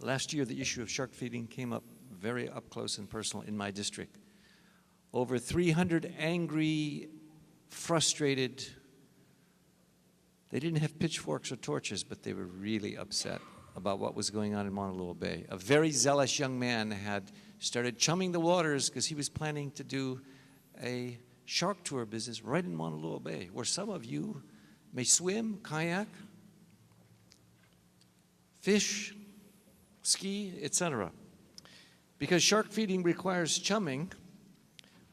Last year, the issue of shark feeding came up very up close and personal in my district. Over 300 angry, frustrated, they didn't have pitchforks or torches, but they were really upset about what was going on in Honolulu Bay. A very zealous young man had started chumming the waters because he was planning to do a shark tour business right in Honolulu Bay, where some of you may swim, kayak, fish, ski, etc. Because shark feeding requires chumming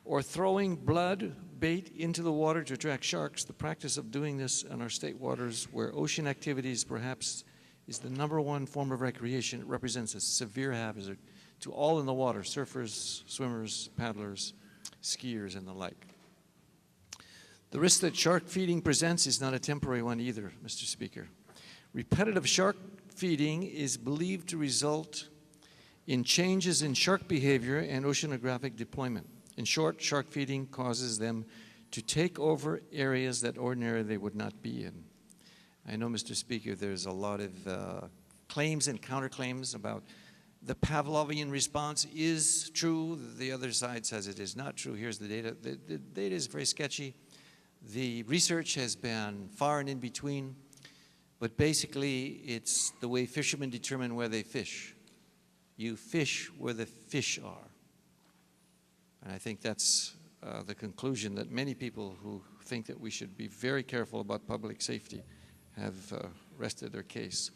or throwing blood bait into the water to attract sharks, the practice of doing this in our state waters where ocean activities perhaps is the #1 form of recreation. It represents a severe hazard to all in the water, surfers, swimmers, paddlers, skiers, and the like. The risk that shark feeding presents is not a temporary one either, Mr. Speaker. Repetitive shark feeding is believed to result in changes in shark behavior and oceanographic deployment. In short, shark feeding causes them to take over areas that ordinarily they would not be in. I know, Mr. Speaker, there's a lot of claims and counterclaims about the Pavlovian response is true. The other side says it is not true. Here's the data. The data is very sketchy. The research has been far and in between, but basically it's the way fishermen determine where they fish. You fish where the fish are. And I think that's the conclusion that many people who think that we should be very careful about public safety have rested their case.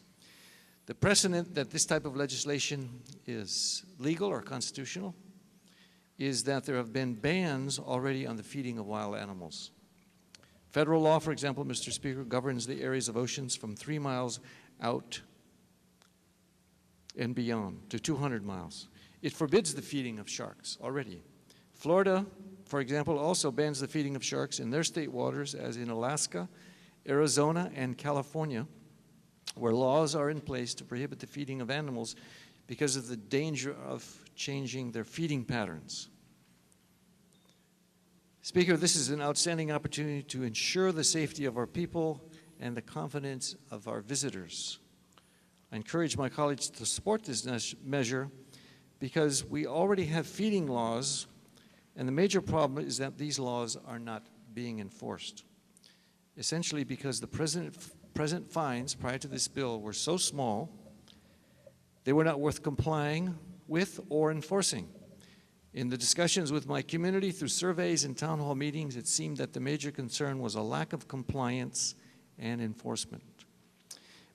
The precedent that this type of legislation is legal or constitutional is that there have been bans already on the feeding of wild animals. Federal law, for example, Mr. Speaker, governs the areas of oceans from 3 miles out and beyond to 200 miles. It forbids the feeding of sharks already. Florida, for example, also bans the feeding of sharks in their state waters, as in Alaska, Arizona, and California, where laws are in place to prohibit the feeding of animals because of the danger of changing their feeding patterns. Speaker, this is an outstanding opportunity to ensure the safety of our people and the confidence of our visitors. I encourage my colleagues to support this measure because we already have feeding laws, and the major problem is that these laws are not being enforced. Essentially because the present fines prior to this bill were so small, they were not worth complying with or enforcing. In the discussions with my community through surveys and town hall meetings, it seemed that the major concern was a lack of compliance and enforcement.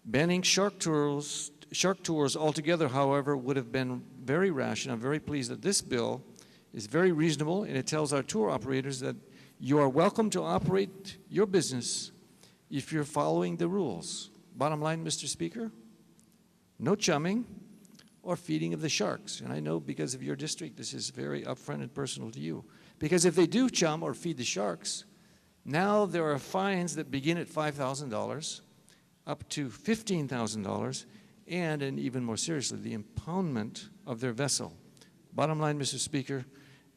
Banning shark tours altogether, however, would have been very rash, and I'm very pleased that this bill is very reasonable, and it tells our tour operators that you are welcome to operate your business if you're following the rules. Bottom line, Mr. Speaker, no chumming or feeding of the sharks. And I know because of your district, this is very upfront and personal to you. Because if they do chum or feed the sharks, now there are fines that begin at $5,000 up to $15,000, and even more seriously, the impoundment of their vessel. Bottom line, Mr. Speaker,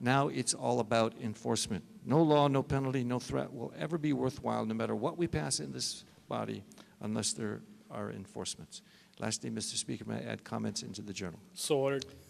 now it's all about enforcement. No law, no penalty, no threat will ever be worthwhile, no matter what we pass in this body, unless there are enforcements. Lastly, Mr. Speaker, may I add comments into the journal? So ordered.